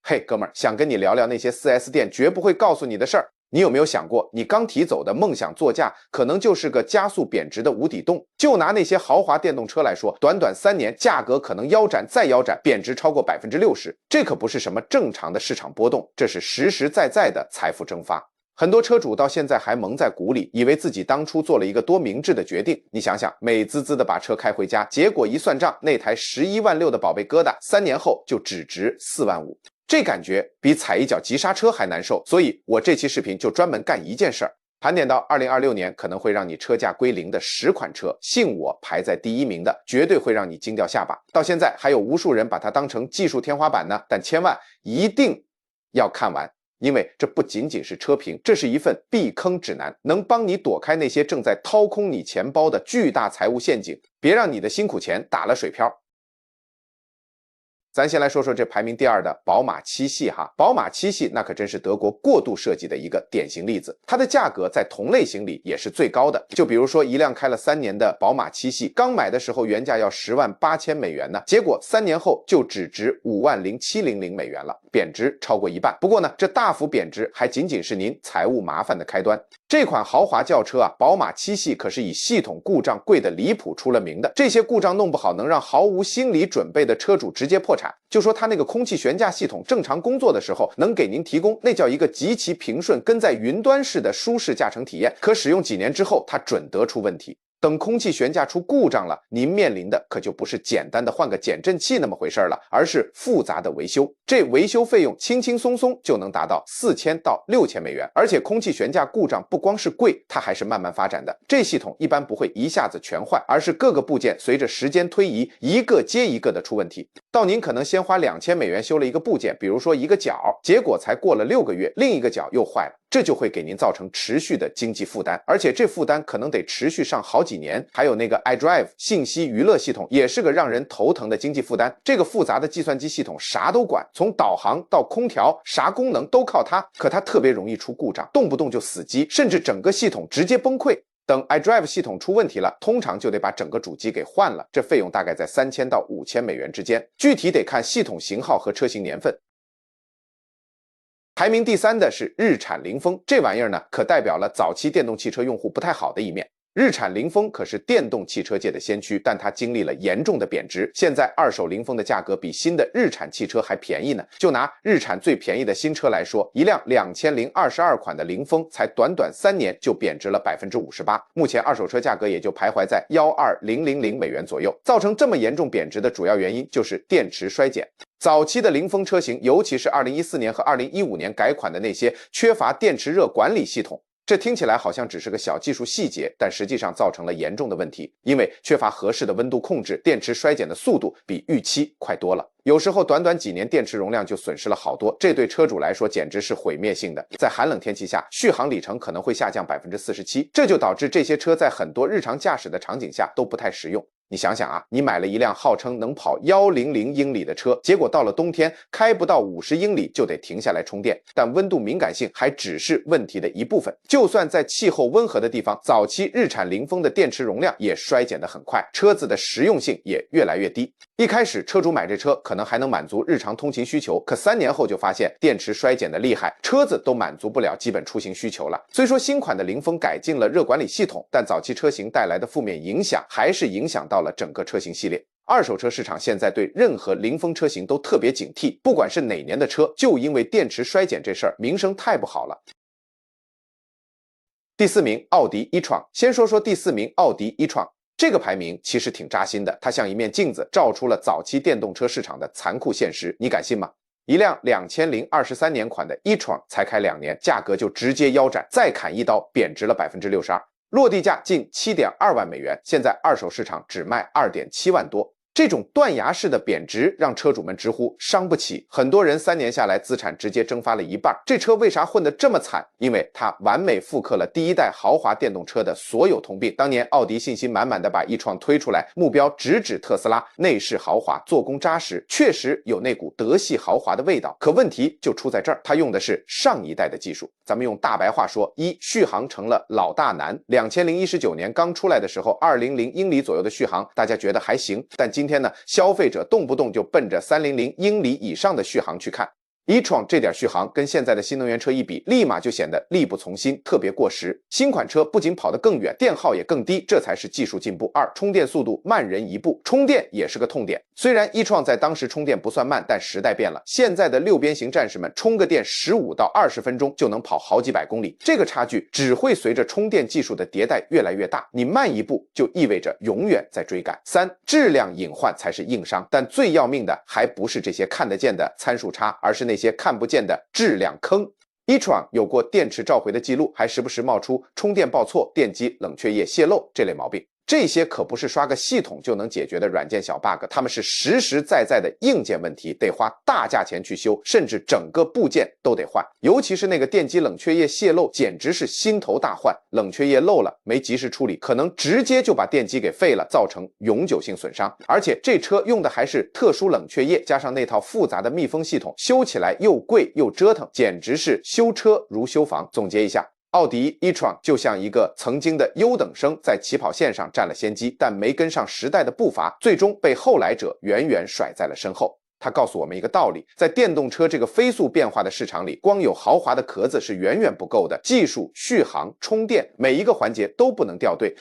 嘿，哥们儿，想跟你聊聊那些 4S 店绝不会告诉你的事儿。你有没有想过，你刚提走的梦想座驾可能就是个加速贬值的无底洞？就拿那些豪华电动车来说，短短3年，价格可能腰斩再腰斩，贬值超过60%。这可不是什么正常的市场波动，这是实实在在的财富蒸发。很多车主到现在还蒙在鼓里，以为自己当初做了一个多明智的决定。你想想，美滋滋的把车开回家，结果一算账，那台11.6万的宝贝疙瘩，3年后就只值4.5万。这感觉比踩一脚急刹车还难受，所以我这期视频就专门干一件事儿，盘点到2026年可能会让你车价归零的10款车，信我，排在第1名的绝对会让你惊掉下巴。到现在还有无数人把它当成技术天花板呢，但千万一定要看完，因为这不仅仅是车评，这是一份避坑指南，能帮你躲开那些正在掏空你钱包的巨大财务陷阱，别让你的辛苦钱打了水漂。咱先来说说这排名第2的宝马7系哈，宝马7系那可真是德国过度设计的一个典型例子，它的价格在同类型里也是最高的。就比如说一辆开了3年的宝马7系，刚买的时候原价要10.8万美元呢，结果3年后就只值5.0700万了，贬值超过1半。不过呢，这大幅贬值还仅仅是您财务麻烦的开端。这款豪华轿车啊，宝马7系可是以系统故障贵的离谱出了名的，这些故障弄不好能让毫无心理准备的车主直接破产。就说它那个空气悬架系统正常工作的时候，能给您提供那叫一个极其平顺跟在云端式的舒适驾乘体验，可使用几年之后它准得出问题。等空气悬架出故障了，您面临的可就不是简单的换个减震器那么回事了，而是复杂的维修。这维修费用轻轻松松就能达到4000到6000美元，而且空气悬架故障不光是贵，它还是慢慢发展的。这系统一般不会一下子全坏，而是各个部件随着时间推移，一个接一个的出问题。到您可能先花2000美元修了一个部件，比如说一个角，结果才过了6个月，另一个角又坏了。这就会给您造成持续的经济负担，而且这负担可能得持续上好几年。还有那个 iDrive 信息娱乐系统也是个让人头疼的经济负担，这个复杂的计算机系统啥都管，从导航到空调，啥功能都靠它，可它特别容易出故障，动不动就死机，甚至整个系统直接崩溃。等 iDrive 系统出问题了，通常就得把整个主机给换了，这费用大概在3000到5000美元之间，具体得看系统型号和车型年份。排名第3的是日产凌风，这玩意儿呢，可代表了早期电动汽车用户不太好的一面。日产凌风可是电动汽车界的先驱，但它经历了严重的贬值。现在二手凌风的价格比新的日产汽车还便宜呢。就拿日产最便宜的新车来说，一辆2022款的凌风才短短3年就贬值了58%。目前二手车价格也就徘徊在12000美元左右。造成这么严重贬值的主要原因就是电池衰减。早期的凌风车型，尤其是2014年和2015年改款的那些缺乏电池热管理系统，这听起来好像只是个小技术细节，但实际上造成了严重的问题，因为缺乏合适的温度控制，电池衰减的速度比预期快多了。有时候短短几年电池容量就损失了好多，这对车主来说简直是毁灭性的。在寒冷天气下，续航里程可能会下降47%，这就导致这些车在很多日常驾驶的场景下都不太实用。你想想啊，你买了一辆号称能跑100英里的车，结果到了冬天开不到50英里就得停下来充电，但温度敏感性还只是问题的一部分。就算在气候温和的地方，早期日产凌风的电池容量也衰减得很快，车子的实用性也越来越低。一开始车主买这车可能还能满足日常通勤需求，可3年后就发现电池衰减的厉害，车子都满足不了基本出行需求了。虽说新款的凌风改进了热管理系统，但早期车型带来的负面影响还是影响到了整个车型系列。二手车市场现在对任何凌风车型都特别警惕，不管是哪年的车，就因为电池衰减这事儿名声太不好了。第4名奥迪e-tron，先说说第4名奥迪e-tron。这个排名其实挺扎心的，它像一面镜子，照出了早期电动车市场的残酷现实，你敢信吗？一辆2023年款的e-tron才开2年，价格就直接腰斩，再砍一刀，贬值了62%，落地价近7.2万美元，现在二手市场只卖2.7万多。这种断崖式的贬值让车主们直呼伤不起，很多人3年下来资产直接蒸发了一半。这车为啥混得这么惨？因为它完美复刻了第一代豪华电动车的所有通病。当年奥迪信心满满的把e-tron推出来，目标直指特斯拉，内饰豪华，做工扎实，确实有那股德系豪华的味道。可问题就出在这儿，它用的是上一代的技术。咱们用大白话说，续航成了老大难。2019年刚出来的时候，200英里左右的续航，大家觉得还行，但今天呢，消费者动不动就奔着300英里以上的续航去看。e-tron 这点续航跟现在的新能源车一比，立马就显得力不从心，特别过时。新款车不仅跑得更远，电耗也更低，这才是技术进步。2. 充电速度慢人一步，充电也是个痛点。虽然e-tron在当时充电不算慢，但时代变了，现在的六边形战士们充个电15到20分钟就能跑好几百公里，这个差距只会随着充电技术的迭代越来越大，你慢一步就意味着永远在追赶。3. 质量隐患才是硬伤，但最要命的还不是这些看得见的参数差，而是那些看不见的质量坑。e-tron 有过电池召回的记录，还时不时冒出充电报错、电机冷却液泄漏这类毛病。这些可不是刷个系统就能解决的软件小 bug， 它们是实实在在的硬件问题，得花大价钱去修，甚至整个部件都得换。尤其是那个电机冷却液泄漏，简直是心头大患。冷却液漏了，没及时处理，可能直接就把电机给废了，造成永久性损伤。而且这车用的还是特殊冷却液，加上那套复杂的密封系统，修起来又贵又折腾，简直是修车如修房。总结一下，奥迪 e-tron 就像一个曾经的优等生，在起跑线上占了先机，但没跟上时代的步伐，最终被后来者远远甩在了身后。它告诉我们一个道理，在电动车这个飞速变化的市场里，光有豪华的壳子是远远不够的，技术、续航、充电，每一个环节都不能掉队。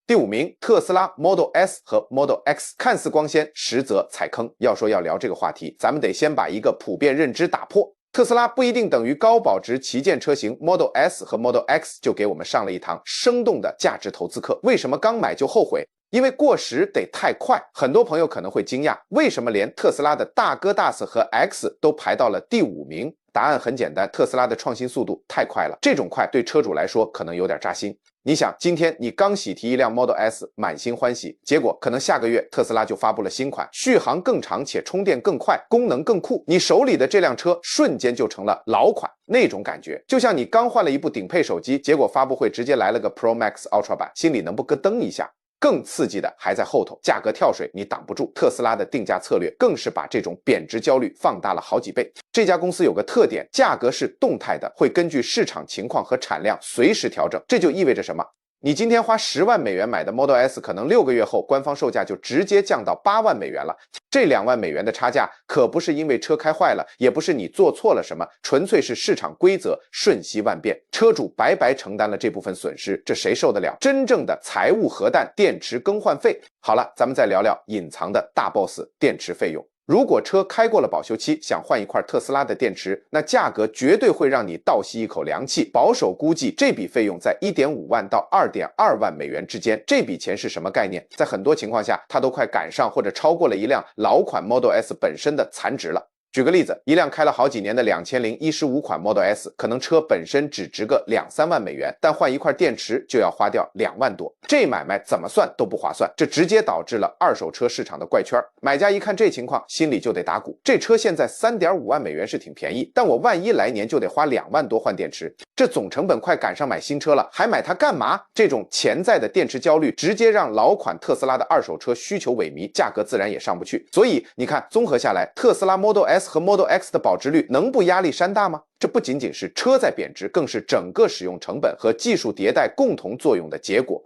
第5名，特斯拉 Model S 和 Model X 看似光鲜，实则踩坑。要说要聊这个话题，咱们得先把一个普遍认知打破。特斯拉不一定等于高保值旗舰车型 Model S 和 Model X 就给我们上了一堂生动的价值投资课。为什么刚买就后悔？因为过时得太快。很多朋友可能会惊讶，为什么连特斯拉的大哥大 S 和 X 都排到了第5名？答案很简单，特斯拉的创新速度太快了，这种快对车主来说可能有点扎心。你想，今天你刚喜提一辆 Model S， 满心欢喜，结果可能下个月特斯拉就发布了新款，续航更长且充电更快，功能更酷，你手里的这辆车瞬间就成了老款，那种感觉就像你刚换了一部顶配手机，结果发布会直接来了个 Pro Max Ultra 版，心里能不咯噔一下？更刺激的还在后头，价格跳水你挡不住，特斯拉的定价策略更是把这种贬值焦虑放大了好几倍。这家公司有个特点，价格是动态的，会根据市场情况和产量随时调整。这就意味着什么？你今天花10万美元买的 Model S， 可能6个月后官方售价就直接降到8万美元了。这2万美元的差价可不是因为车开坏了，也不是你做错了什么，纯粹是市场规则瞬息万变，车主白白承担了这部分损失，这谁受得了？真正的财务核弹，电池更换费。好了，咱们再聊聊隐藏的大 boss， 电池费用。如果车开过了保修期，想换一块特斯拉的电池，那价格绝对会让你倒吸一口凉气。保守估计，这笔费用在1.5万到2.2万美元之间。这笔钱是什么概念？在很多情况下，它都快赶上或者超过了一辆老款 Model S 本身的残值了。举个例子，一辆开了好几年的2015款 Model S， 可能车本身只值个2-3万美元，但换一块电池就要花掉2万多，这买卖怎么算都不划算，这直接导致了二手车市场的怪圈。买家一看这情况，心里就得打鼓，这车现在3.5万美元是挺便宜，但我万一来年就得花2万多换电池，这总成本快赶上买新车了，还买它干嘛？这种潜在的电池焦虑直接让老款特斯拉的二手车需求萎靡，价格自然也上不去。所以你看，综合下来，特斯拉 Model S 和 Model X 的保值率能不压力山大吗？这不仅仅是车在贬值，更是整个使用成本和技术迭代共同作用的结果。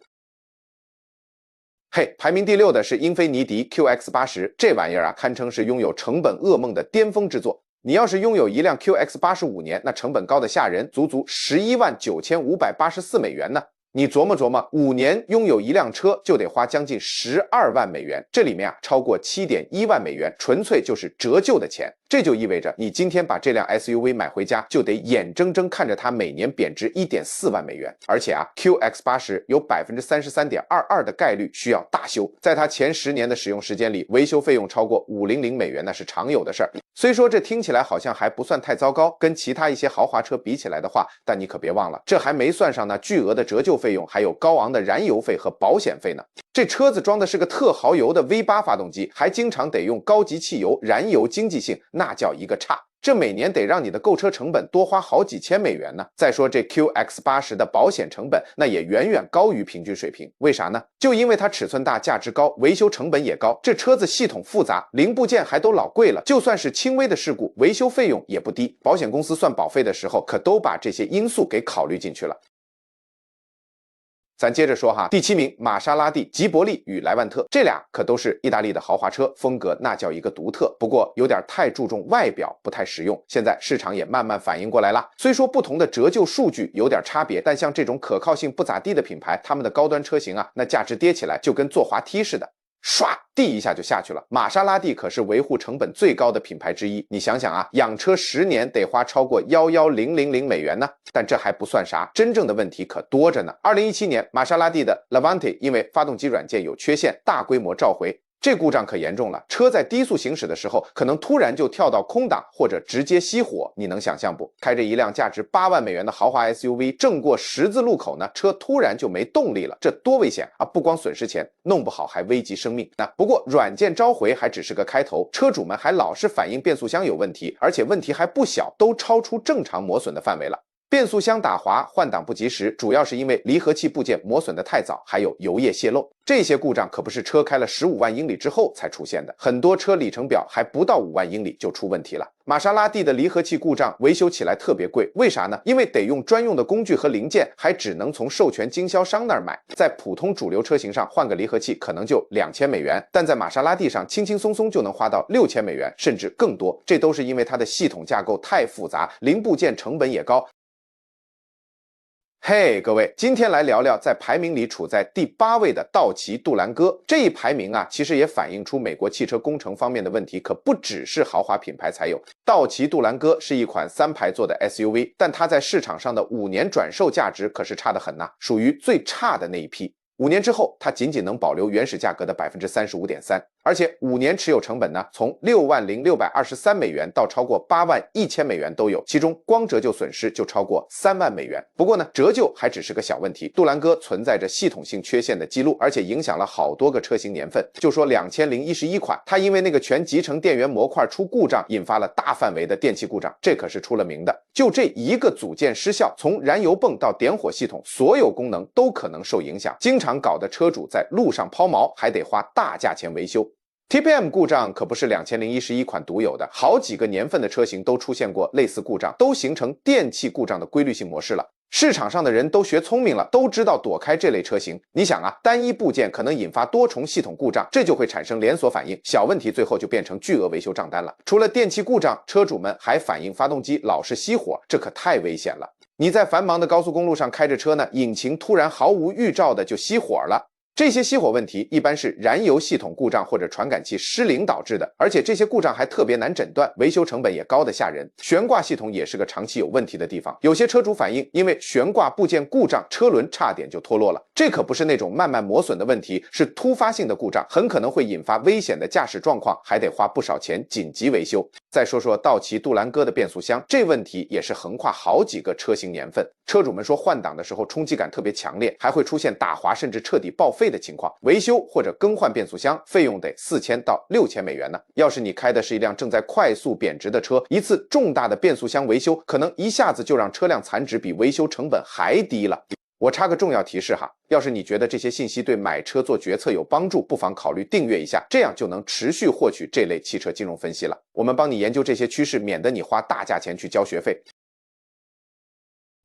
嘿，排名第6的是英菲尼迪 QX80， 这玩意儿啊，堪称是拥有成本噩梦的巅峰之作。你要是拥有一辆 QX80 年，那成本高的吓人，足足119584美元呢。你琢磨琢磨，5年拥有一辆车就得花将近12万美元，这里面啊超过7.1万美元，纯粹就是折旧的钱。这就意味着你今天把这辆 SUV 买回家，就得眼睁睁看着它每年贬值1.4万美元。而且啊 ，QX80 有33.22%的概率需要大修，在它前10年的使用时间里，维修费用超过500美元那是常有的事儿。虽说这听起来好像还不算太糟糕，跟其他一些豪华车比起来的话，但你可别忘了，这还没算上那巨额的折旧费用，还有高昂的燃油费和保险费呢。这车子装的是个特豪油的 V8 发动机，还经常得用高级汽油，燃油经济性那叫一个差。这每年得让你的购车成本多花好几千美元呢。再说这 QX80 的保险成本，那也远远高于平均水平。为啥呢？就因为它尺寸大，价值高，维修成本也高。这车子系统复杂，零部件还都老贵了，就算是轻微的事故，维修费用也不低。保险公司算保费的时候，可都把这些因素给考虑进去了。咱接着说哈，第7名玛莎拉蒂、吉伯利与莱万特，这俩可都是意大利的豪华车，风格那叫一个独特。不过有点太注重外表，不太实用。现在市场也慢慢反应过来了，虽说不同的折旧数据有点差别，但像这种可靠性不咋地的品牌，他们的高端车型啊，那价值跌起来就跟坐滑梯似的。唰地一下就下去了。玛莎拉蒂可是维护成本最高的品牌之一，你想想啊，养车10年得花超过11000美元呢。但这还不算啥，真正的问题可多着呢。2017年，玛莎拉蒂的 Levante 因为发动机软件有缺陷，大规模召回。这故障可严重了，车在低速行驶的时候，可能突然就跳到空档，或者直接熄火，你能想象不？开着一辆价值8万美元的豪华 SUV， 正过十字路口呢，车突然就没动力了，这多危险啊！不光损失钱，弄不好还危及生命。不过软件召回还只是个开头，车主们还老是反映变速箱有问题，而且问题还不小，都超出正常磨损的范围了。变速箱打滑、换挡不及时，主要是因为离合器部件磨损的太早，还有油液泄漏。这些故障可不是车开了15万英里之后才出现的，很多车里程表还不到5万英里就出问题了。玛莎拉蒂的离合器故障维修起来特别贵，为啥呢？因为得用专用的工具和零件，还只能从授权经销商那儿买。在普通主流车型上换个离合器可能就2000美元，但在玛莎拉蒂上轻轻松松就能花到6000美元，甚至更多。这都是因为它的系统架构太复杂，零部件成本也高。嘿，各位，今天来聊聊在排名里处在第8位的道奇杜兰戈。这一排名啊，其实也反映出美国汽车工程方面的问题，可不只是豪华品牌才有。道奇杜兰戈是一款3排座的 SUV， 但它在市场上的5年转售价值可是差得很呐，属于最差的那一批。5年之后，它仅仅能保留原始价格的 35.3%， 而且5年持有成本呢，从60623美元到超过81000美元都有，其中光折旧损失就超过3万美元。不过呢，折旧还只是个小问题，杜兰戈存在着系统性缺陷的记录，而且影响了好多个车型年份。就说2011款，它因为那个全集成电源模块出故障，引发了大范围的电气故障，这可是出了名的。就这一个组件失效，从燃油泵到点火系统，所有功能都可能受影响，经常搞得车主在路上抛锚，还得花大价钱维修。TPM 故障可不是2011款独有的，好几个年份的车型都出现过类似故障，都形成电气故障的规律性模式了。市场上的人都学聪明了，都知道躲开这类车型。你想啊，单一部件可能引发多重系统故障，这就会产生连锁反应，小问题最后就变成巨额维修账单了。除了电气故障，车主们还反映发动机老是熄火，这可太危险了。你在繁忙的高速公路上开着车呢，引擎突然毫无预兆的就熄火了。这些熄火问题一般是燃油系统故障或者传感器失灵导致的，而且这些故障还特别难诊断，维修成本也高得吓人。悬挂系统也是个长期有问题的地方，有些车主反映，因为悬挂部件故障，车轮差点就脱落了。这可不是那种慢慢磨损的问题，是突发性的故障，很可能会引发危险的驾驶状况，还得花不少钱紧急维修。再说说道奇杜兰戈的变速箱，这问题也是横跨好几个车型年份。车主们说换挡的时候冲击感特别强烈，还会出现打滑甚至彻底报废的情况，维修或者更换变速箱费用得4000到6000美元呢。要是你开的是一辆正在快速贬值的车，一次重大的变速箱维修可能一下子就让车辆残值比维修成本还低了。我插个重要提示哈，要是你觉得这些信息对买车做决策有帮助，不妨考虑订阅一下，这样就能持续获取这类汽车金融分析了。我们帮你研究这些趋势，免得你花大价钱去交学费。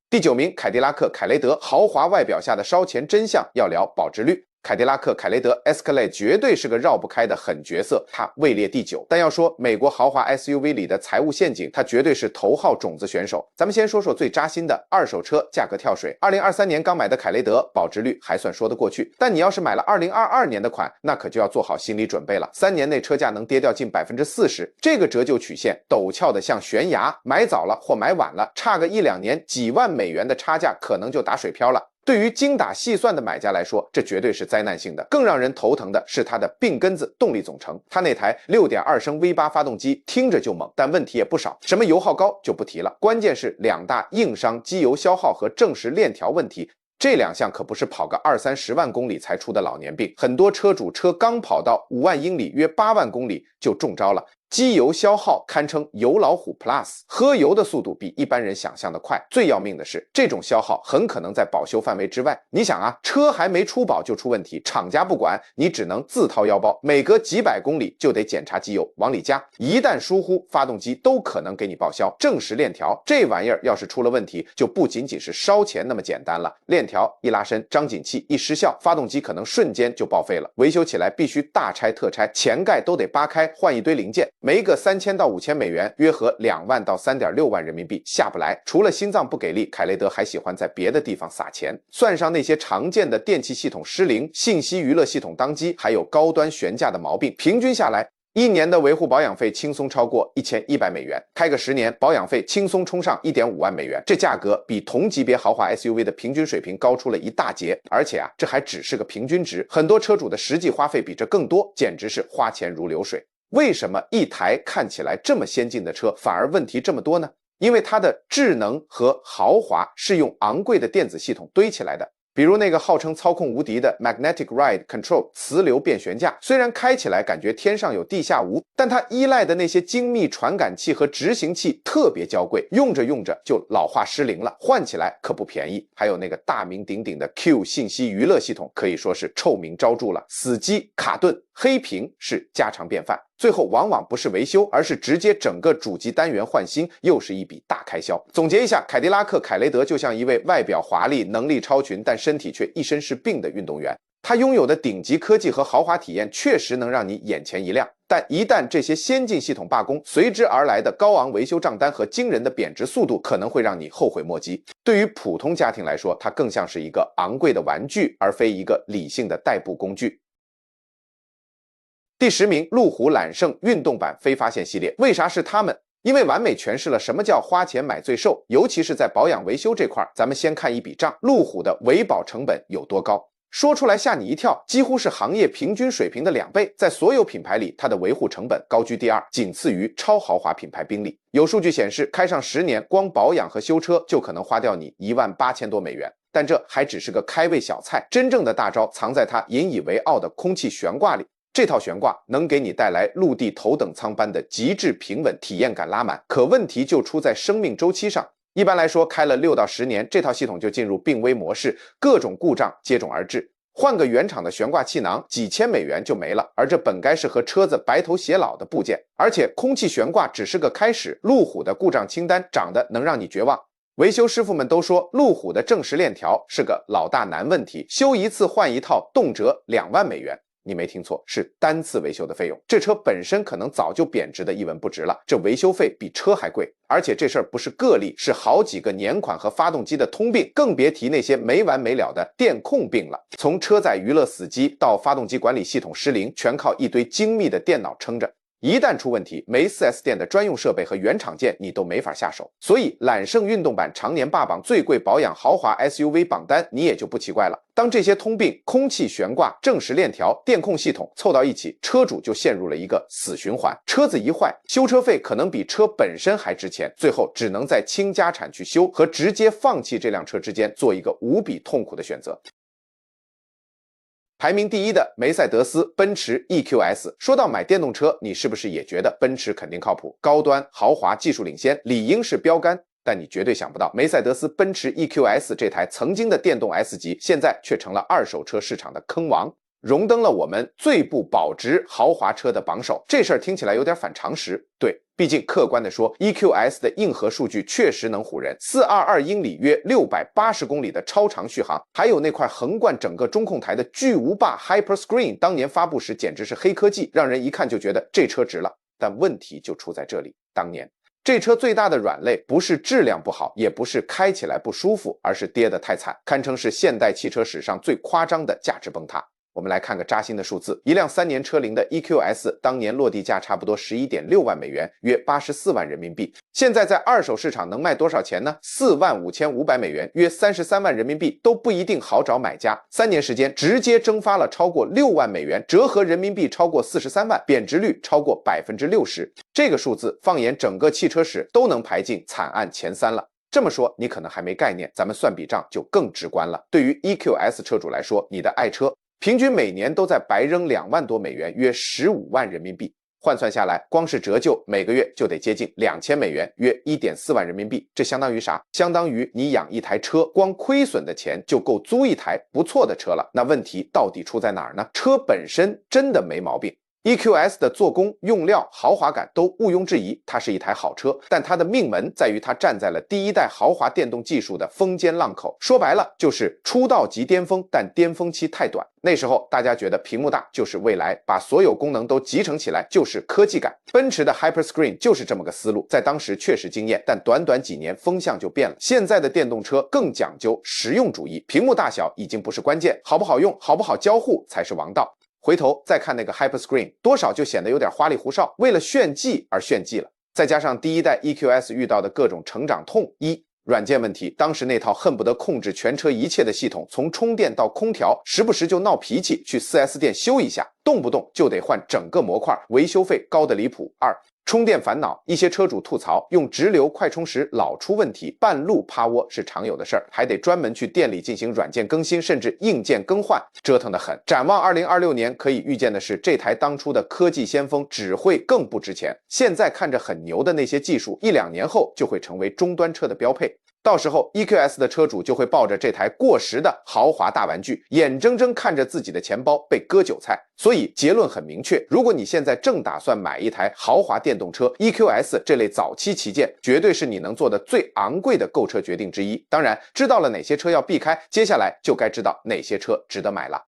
第9名，凯迪拉克凯雷德，豪华外表下的烧钱真相，要聊保值率。凯迪拉克凯雷德 Escalade 绝对是个绕不开的狠角色，它位列第9。但要说美国豪华 SUV 里的财务陷阱，它绝对是头号种子选手。咱们先说说最扎心的二手车价格跳水。2023年刚买的凯雷德保值率还算说得过去，但你要是买了2022年的款，那可就要做好心理准备了。3年内车价能跌掉近40%，这个折旧曲线陡峭的像悬崖，买早了或买晚了，差个1-2年几万美元的差价可能就打水漂了。对于精打细算的买家来说，这绝对是灾难性的。更让人头疼的是它的病根子动力总成，它那台6.2升 V8 发动机听着就猛，但问题也不少。什么油耗高就不提了，关键是2大硬伤：机油消耗和正时链条问题。这2项可不是跑个20-30万公里才出的老年病，很多车主车刚跑到5万英里，约8万公里就中招了。机油消耗堪称油老虎 Plus， 喝油的速度比一般人想象的快。最要命的是，这种消耗很可能在保修范围之外。你想啊，车还没出保就出问题，厂家不管，你只能自掏腰包，每隔几百公里就得检查机油，往里加。一旦疏忽，发动机都可能给你报销。正时链条这玩意儿要是出了问题，就不仅仅是烧钱那么简单了。链条一拉伸，张紧器一失效，发动机可能瞬间就报废了。维修起来必须大拆特拆，前盖都得扒开，换一堆零件，没个3000到5000美元，约合2万到3.6万人民币，下不来。除了心脏不给力，凯雷德还喜欢在别的地方撒钱。算上那些常见的电气系统失灵、信息娱乐系统当机，还有高端悬架的毛病，平均下来1年的维护保养费轻松超过1100美元，开个10年，保养费轻松冲上1.5万美元，这价格比同级别豪华 SUV 的平均水平高出了一大截。而且啊，这还只是个平均值，很多车主的实际花费比这更多，简直是花钱如流水。为什么一台看起来这么先进的车反而问题这么多呢？因为它的智能和豪华是用昂贵的电子系统堆起来的。比如那个号称操控无敌的 Magnetic Ride Control 磁流变悬架，虽然开起来感觉天上有地下无，但它依赖的那些精密传感器和执行器特别娇贵，用着用着就老化失灵了，换起来可不便宜。还有那个大名鼎鼎的 Q 信息娱乐系统，可以说是臭名昭著了，死机、卡顿、黑屏是家常便饭。最后往往不是维修，而是直接整个主机单元换新，又是一笔大开销。总结一下，凯迪拉克凯雷德就像一位外表华丽、能力超群，但身体却一身是病的运动员。它拥有的顶级科技和豪华体验确实能让你眼前一亮，但一旦这些先进系统罢工，随之而来的高昂维修账单和惊人的贬值速度可能会让你后悔莫及。对于普通家庭来说，它更像是一个昂贵的玩具，而非一个理性的代步工具。第10名，路虎揽胜运动版非发现系列。为啥是他们？因为完美诠释了什么叫花钱买最瘦，尤其是在保养维修这块。咱们先看一笔账，路虎的维保成本有多高？说出来吓你一跳，几乎是行业平均水平的2倍。在所有品牌里，它的维护成本高居第2，仅次于超豪华品牌宾利。有数据显示，开上10年，光保养和修车就可能花掉你18000多美元。但这还只是个开胃小菜，真正的大招藏在它引以为傲的空气悬挂里。这套悬挂能给你带来陆地头等舱般的极致平稳，体验感拉满。可问题就出在生命周期上。一般来说，开了6到10年，这套系统就进入病危模式，各种故障接踵而至。换个原厂的悬挂气囊，几千美元就没了，而这本该是和车子白头偕老的部件。而且空气悬挂只是个开始，路虎的故障清单长得能让你绝望。维修师傅们都说，路虎的正时链条是个老大难问题，修一次换一套，动辄2万美元。你没听错，是单次维修的费用。这车本身可能早就贬值的一文不值了，这维修费比车还贵。而且这事儿不是个例，是好几个年款和发动机的通病，更别提那些没完没了的电控病了。从车载娱乐死机到发动机管理系统失灵，全靠一堆精密的电脑撑着。一旦出问题，没 4S 店的专用设备和原厂件你都没法下手。所以揽胜运动版常年霸榜最贵保养豪华 SUV 榜单，你也就不奇怪了。当这些通病，空气悬挂、正时链条、电控系统凑到一起，车主就陷入了一个死循环。车子一坏，修车费可能比车本身还值钱，最后只能在倾家产去修和直接放弃这辆车之间做一个无比痛苦的选择。排名第1的梅赛德斯奔驰 EQS。 说到买电动车，你是不是也觉得奔驰肯定靠谱，高端豪华，技术领先，理应是标杆？但你绝对想不到，梅赛德斯奔驰 EQS 这台曾经的电动 S 级，现在却成了二手车市场的坑王，荣登了我们最不保值豪华车的榜首。这事儿听起来有点反常识，对，毕竟客观的说 EQS 的硬核数据确实能唬人，422英里约680公里的超长续航，还有那块横贯整个中控台的巨无霸 Hyperscreen， 当年发布时简直是黑科技，让人一看就觉得这车值了。但问题就出在这里，当年这车最大的软肋不是质量不好，也不是开起来不舒服，而是跌得太惨，堪称是现代汽车史上最夸张的价值崩塌。我们来看个扎心的数字，一辆3年车龄的 EQS 当年落地价差不多 11.6万美元，约84万人民币。现在在二手市场能卖多少钱呢？45500美元，约33万人民币都不一定好找买家。3年时间直接蒸发了超过6万美元，折合人民币超过43万，贬值率超过 60%。这个数字放眼整个汽车史都能排进惨案前3了。这么说你可能还没概念，咱们算笔账就更直观了。对于 EQS 车主来说，你的爱车平均每年都在白扔2万多美元，约15万人民币。换算下来，光是折旧每个月就得接近2000美元，约1.4万人民币。这相当于啥？相当于你养一台车，光亏损的钱就够租一台不错的车了。那问题到底出在哪儿呢？车本身真的没毛病。EQS 的做工、用料、豪华感都毋庸置疑，它是一台好车，但它的命门在于它站在了第一代豪华电动技术的风尖浪口。说白了，就是出道即巅峰，但巅峰期太短。那时候大家觉得屏幕大就是未来，把所有功能都集成起来就是科技感。奔驰的 Hyperscreen 就是这么个思路，在当时确实惊艳，但短短几年风向就变了。现在的电动车更讲究实用主义，屏幕大小已经不是关键，好不好用、好不好交互才是王道。回头再看那个 Hyperscreen， 多少就显得有点花里胡哨，为了炫技而炫技了。再加上第一代 EQS 遇到的各种成长痛，软件问题，当时那套恨不得控制全车一切的系统，从充电到空调，时不时就闹脾气，去 4S 店修一下，动不动就得换整个模块，维修费高得离谱。充电烦恼，一些车主吐槽用直流快充时老出问题，半路趴窝是常有的事儿，还得专门去店里进行软件更新，甚至硬件更换，折腾得很。展望2026年，可以预见的是，这台当初的科技先锋只会更不值钱。现在看着很牛的那些技术，1-2年后就会成为终端车的标配。到时候 EQS 的车主就会抱着这台过时的豪华大玩具，眼睁睁看着自己的钱包被割韭菜。所以结论很明确，如果你现在正打算买一台豪华电动车， EQS 这类早期旗舰绝对是你能做的最昂贵的购车决定之一。当然，知道了哪些车要避开，接下来就该知道哪些车值得买了。